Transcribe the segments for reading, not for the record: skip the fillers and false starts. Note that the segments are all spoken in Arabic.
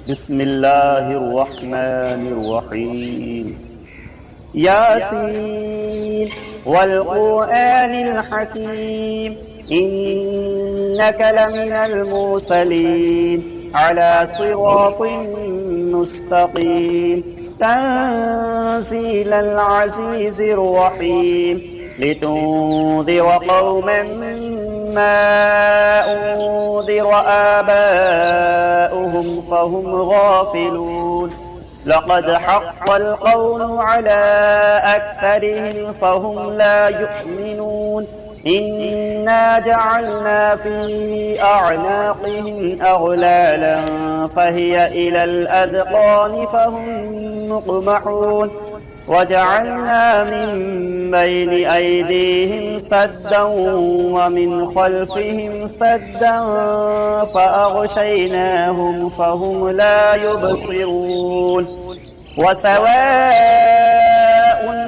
بسم الله الرحمن الرحيم ياسين والقرآن الحكيم إنك لمن المرسلين على صراط مستقيم تنزيل العزيز الرحيم لتنذر قوما ما أنذر آباؤهم فهم غافلون لقد حق القول على أكثرهم فهم لا يؤمنون إنا جعلنا في أعناقهم أغلالا فهي إلى الأذقان فهم مقمحون وجعلنا من بين أيديهم سدا ومن خلفهم سدا فأغشيناهم فهم لا يبصرون وسواء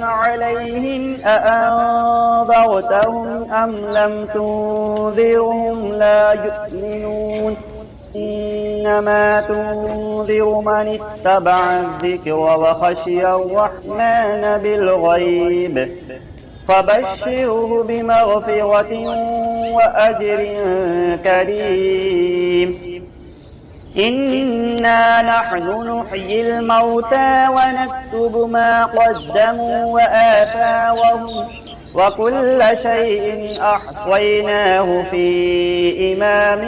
عليهم أأنذرتهم أم لم تنذرهم لا يؤمنون إنما تنذر من اتبع الذكر وخشي الرحمن بالغيب فبشره بمغفرة وأجر كريم إنا نحن نحيي الموتى ونكتب ما قدموا وآثارهم وكل شيء أحصيناه في إمام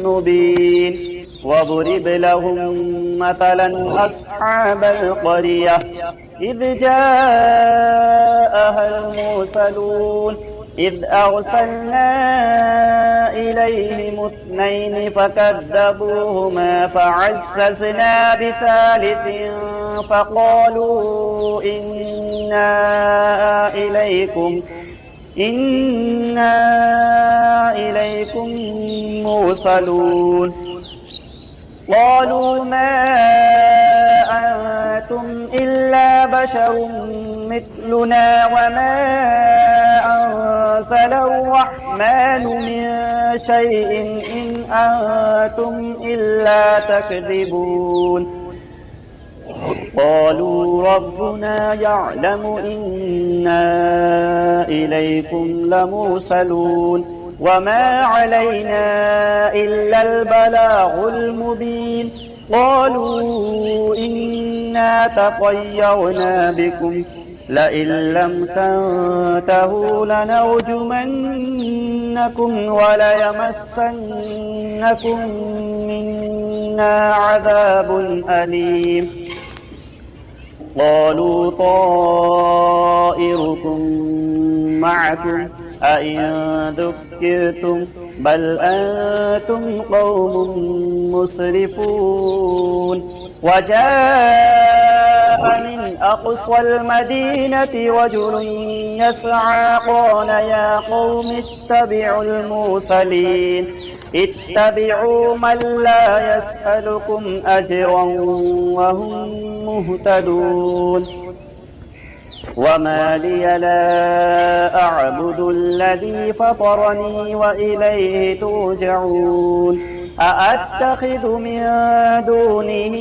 مبين واضرب لهم مثلا أصحاب القرية إذ جاءها المرسلون إذ أرسلنا إليهم اثنين فكذبوهما فعززنا بثالث فقالوا إنا إليكم مرسلون قالوا ما أنتم إلا بشر مثلنا وما أنزل الرحمن من شيء إن أنتم إلا تكذبون قالوا ربنا يعلم إنا إليكم لمرسلون وما علينا إلا البلاغ المبين قالوا إنا تطيرنا بكم لئن لم تنتهوا لنرجمنكم وليمسنكم منا عذاب أليم قالوا طائركم معكم أئن ذكرتم بل أنتم قوم مسرفون وجاء من أقصى المدينة رجل يسعى قال يا قوم اتبعوا المرسلين اتبعوا من لا يسألكم أجرا وهم مهتدون وما لي لا أعبد الذي فطرني وإليه ترجعون أأتخذ من دونه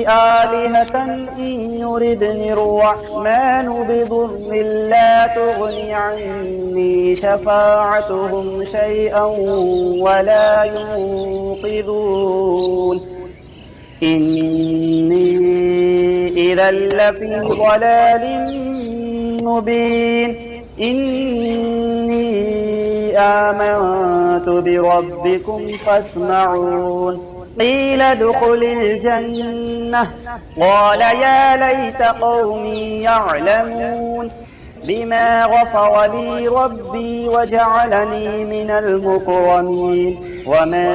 آلهة إن يردني الرحمن بضر لا تغني عني شفاعتهم شيئا ولا ينقذون إني إذا لفي ضلال مبين إني آمنت بربكم فاسمعون قيل ادخل الجنة قال يا ليت قومي يعلمون بما غفر لي ربي وجعلني من المكرمين وما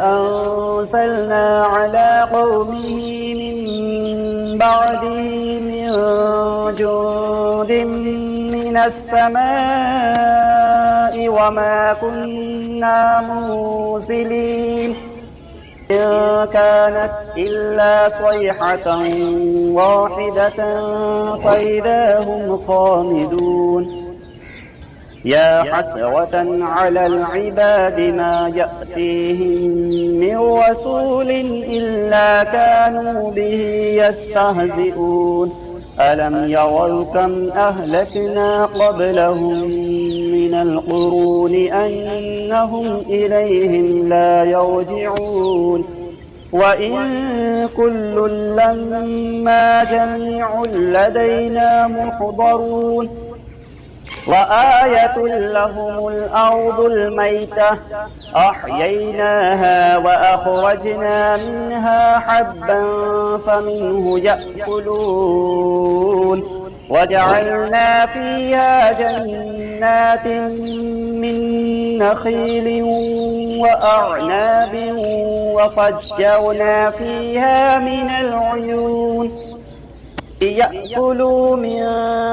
أنزلنا على قومه من بعده من جند من السماء وما كنا منزلين إن كانت إلا صيحة واحدة فإذا هم خامدون يا حسرة على العباد ما يأتيهم من رسول إلا كانوا به يستهزئون ألم يروا كم أهلكنا قبلهم من القرون أنهم إليهم لا يرجعون وإن كل لما جميع لدينا محضرون وآية لهم الأرض الميتة أحييناها وأخرجنا منها حبا فمنه يأكلون وجعلنا فيها جنات من نخيل وأعناب وفجرنا فيها من العيون ليأكلوا من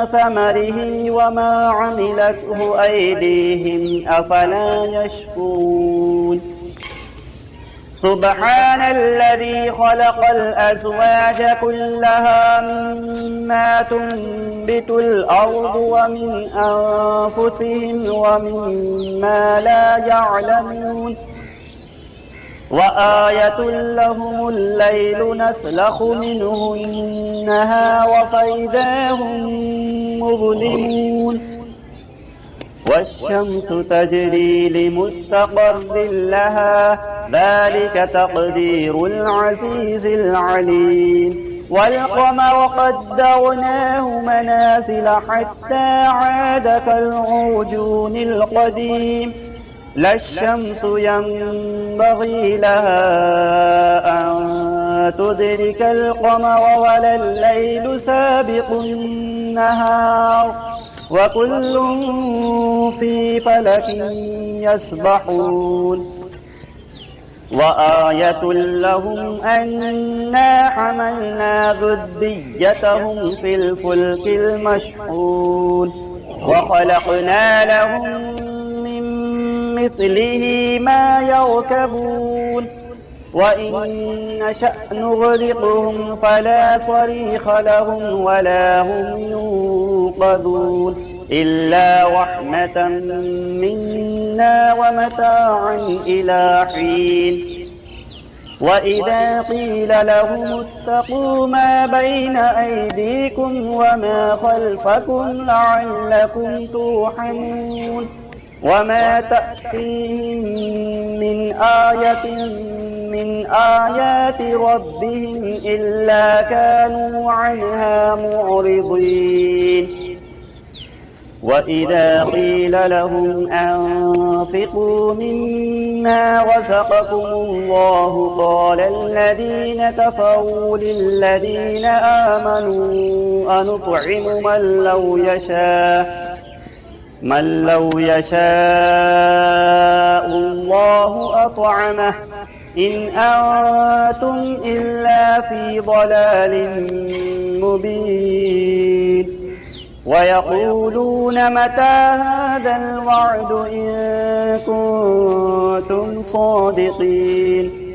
ثمره وما عملته أيديهم أفلا يشكرون سبحان الذي خلق الأزواج كلها مما تنبت الأرض ومن أنفسهم ومما لا يعلمون وآية لهم الليل نسلخ منه النهار فإذا هم مظلمون والشمس تجري لمستقر لها ذلك تقدير العزيز العليم والقمر قدرناه منازل حتى عاد كالعرجون القديم لا الشمس ينبغي لها أن تدرك القمر ولا الليل سابق النهار وكل في فلك يسبحون وآية لهم أنا حملنا ذريتهم في الفلك المشحون وخلقنا لهم مثله ما يركبون وإن نشأ نغرقهم فلا صريخ لهم ولا هم ينقذون إلا رحمة منا ومتاعا إلى حين وإذا قيل لهم اتقوا ما بين أيديكم وما خلفكم لعلكم ترحمون وما تأتيهم من آية من آيات ربهم إلا كانوا عنها معرضين وإذا قيل لهم أنفقوا مما رزقكم الله قال الذين كفروا للذين آمنوا أنطعم من لو يشاء الله أطعمه إن أنتم إلا في ضلال مبين ويقولون متى هذا الوعد إن كنتم صادقين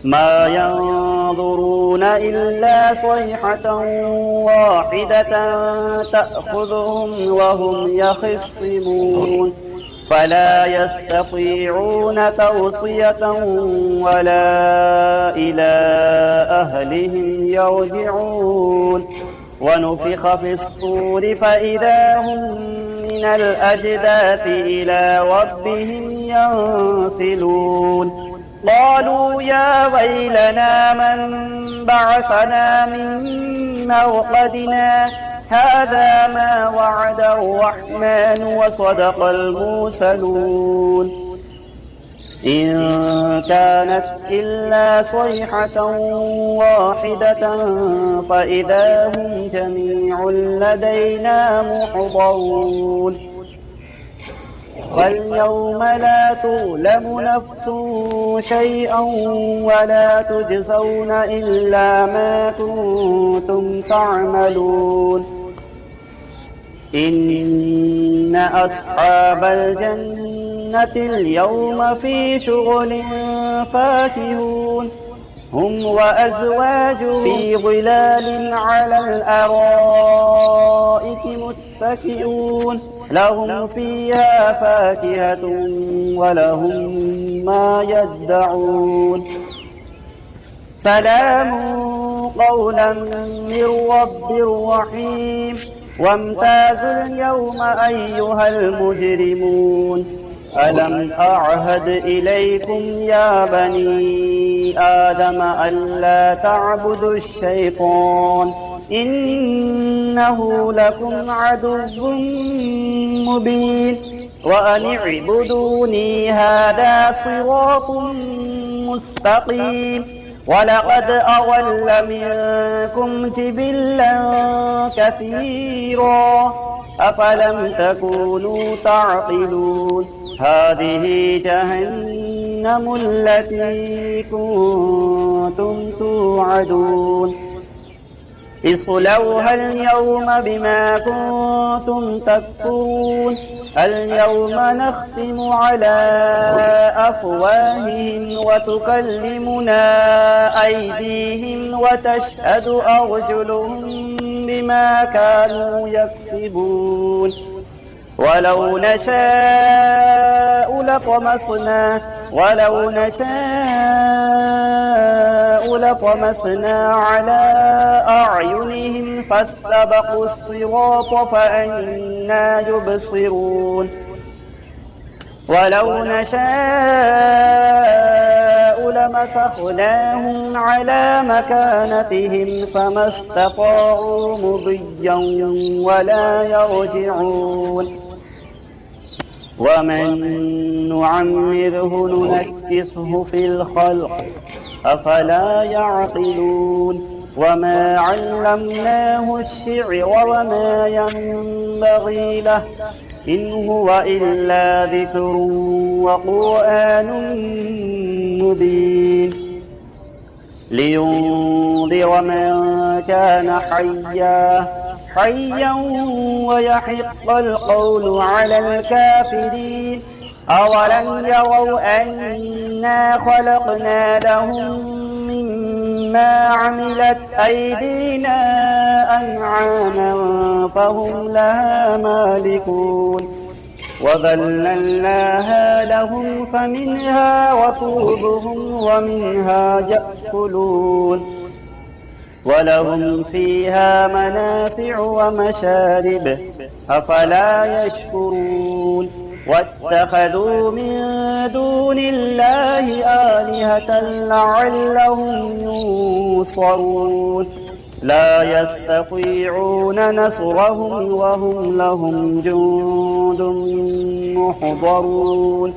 ما ينظرون إلا صيحة واحدة تأخذهم وهم يخصمون فلا يستطيعون توصية ولا إلى أهلهم يرجعون ونفخ في الصور فإذا هم من الأجداث إلى ربهم ينسلون قالوا يا ويلنا من بعثنا من مرقدنا هذا ما وعد الرحمن وصدق المرسلون إن كانت إلا صيحة واحدة فإذا هم جميع لدينا محضرون واليوم لا تظلم نفس شيئا ولا تجزون إلا ما كنتم تعملون إن أصحاب الجنة اليوم في شغل فاكهون هم وأزواجهم في ظلال على الأرائك متكئون لهم فيها فاكهة ولهم ما يدعون سلام قولا من رب رحيم وامتازوا اليوم أيها المجرمون ألم أعهد إليكم يا بني آدم ألا تعبدوا الشيطان إنه لكم عدو مبين وأن اعبدوني هذا صراط مستقيم ولقد أضل منكم جبلا كثيرا أفلم تكونوا تعقلون هذه جهنم التي كنتم توعدون اصلوها اليوم بما كنتم تكفرون اليوم نختم على أفواههم وتكلمنا أيديهم وتشهد أرجلهم بما كانوا يكسبون ولو نشاء لطمسنا على أعينهم فاستبقوا الصراط فأنى يبصرون ولو نشاء لمسخناهم على مكانتهم فما استطاعوا مضيا ولا يرجعون ومن نعمره ننكسه في الخلق أفلا يعقلون وما علمناه الشعر وما ينبغي له إن هو إلا ذكر وقرآن مبين لينذر من كان حيا ويحق القول على الكافرين أولم يروا أنا خلقنا لهم مما عملت أيدينا أنعاما فهم لها مالكون وذللناها لهم فمنها ركوبهم ومنها يأكلون ولهم فيها منافع ومشارب أفلا يشكرون واتخذوا من دون الله آلهة لعلهم ينصرون لا يستطيعون نصرهم وهم لهم جند محضرون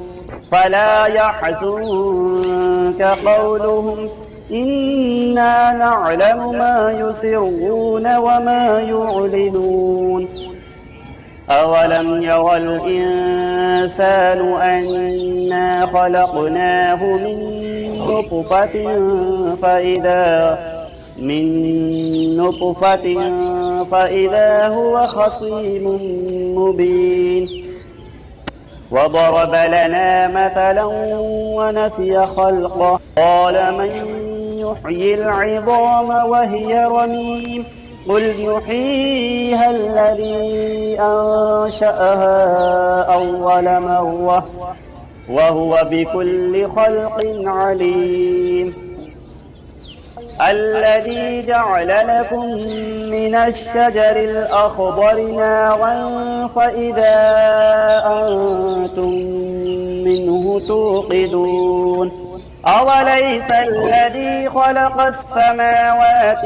فلا يحزنك قولهم إنا نعلم ما يسرون وما يعلنون أولم يرى الإنسان أنا خلقناه من نطفة فإذا هو خصيم مبين وضرب لنا مثلا ونسي خلقه قال من يحيي العظام وهي رميم قل يحييها الذي أنشأها أول مرة وهو بكل خلق عليم الذي جعل لكم من الشجر الأخضر نارا فإذا أنتم منه توقدون أوليس الذي خلق السماوات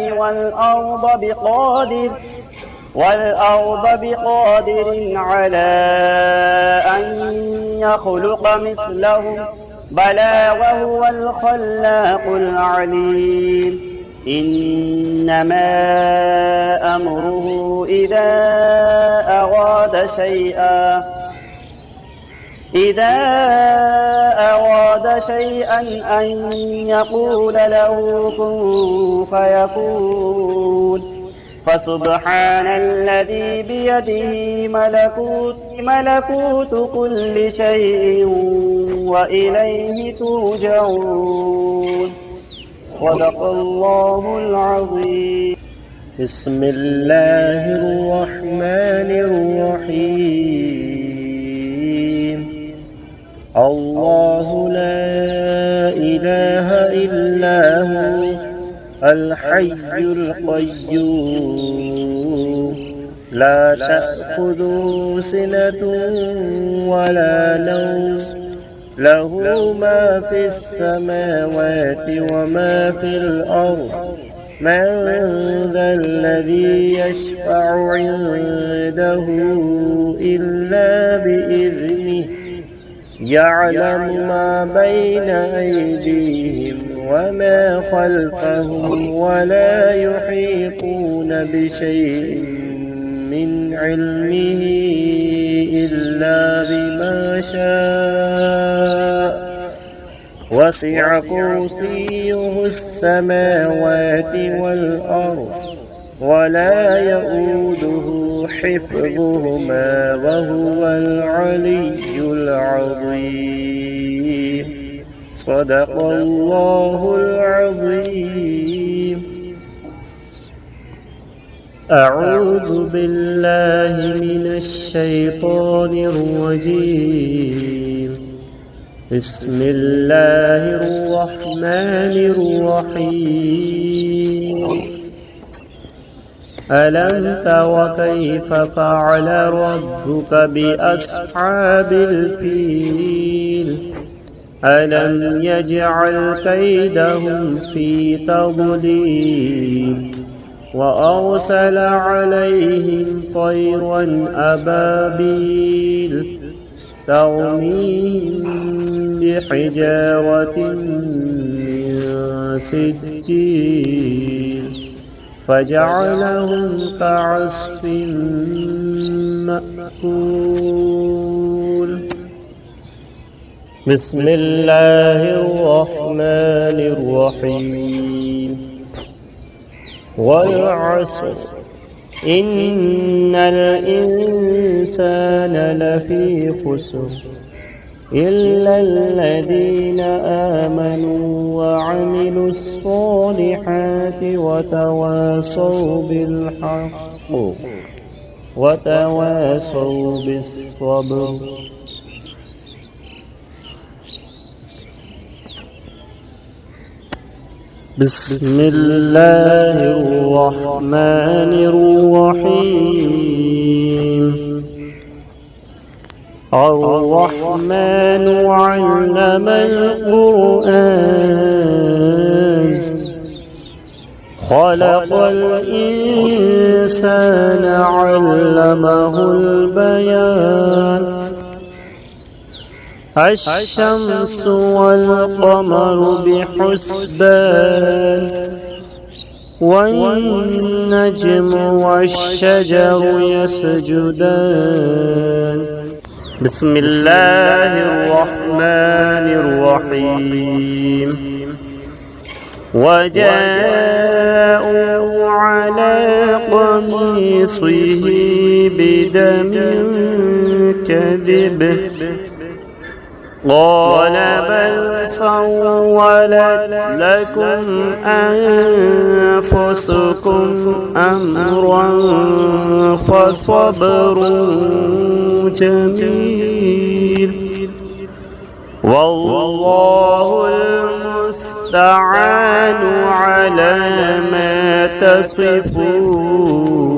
والأرض بقادر على أن يخلق مثلهم بلى وهو الخلاق العليم إنما أمره إذا أراد شيئا أن يقول له كن فيكون فسبحان الذي بيده ملكوت كل شيء وإليه ترجعون صدق الله العظيم. بسم الله الرحمن الرحيم. الله لا إله إلا هو الحي القيوم لا تأخذه سنة ولا نوم له ما في السماوات وما في الأرض من ذا الذي يشفع عنده إلا بإذنه يعلم ما بين أيديهم وما خلفهم ولا يحيطون بشيء من علمه إلا بما شاء وسع كرسيه السماوات والأرض ولا يؤوده حفظهما وهو العلي العظيم. صدق الله العظيم. أعوذ بالله من الشيطان الرجيم. بسم الله الرحمن الرحيم. ألم تر كيف فعل ربك بأصحاب الفيل ألم يجعل كيدهم في تضليل وأرسل عليهم طيرا أبابيل ترميهم بحجارة من سجيل فجعلهم كعصف مأكول. بسم الله الرحمن الرحيم. والعصر إن الإنسان لفي خسر إلا الذين آمنوا وعملوا الصالحات وتواصوا بالحق وتواصوا بالصبر. بسم الله الرحمن الرحيم. الرحمن علم القرآن خلق الإنسان علمه البيان. الشمس والقمر بحسبان والنجم والشجر يسجدان. بسم الله الرحمن الرحيم. وجاءوا على قميصه بدم كذب قال بل سولت لكم أنفسكم أمرا فصبر جميل والله المستعان على ما تصفون.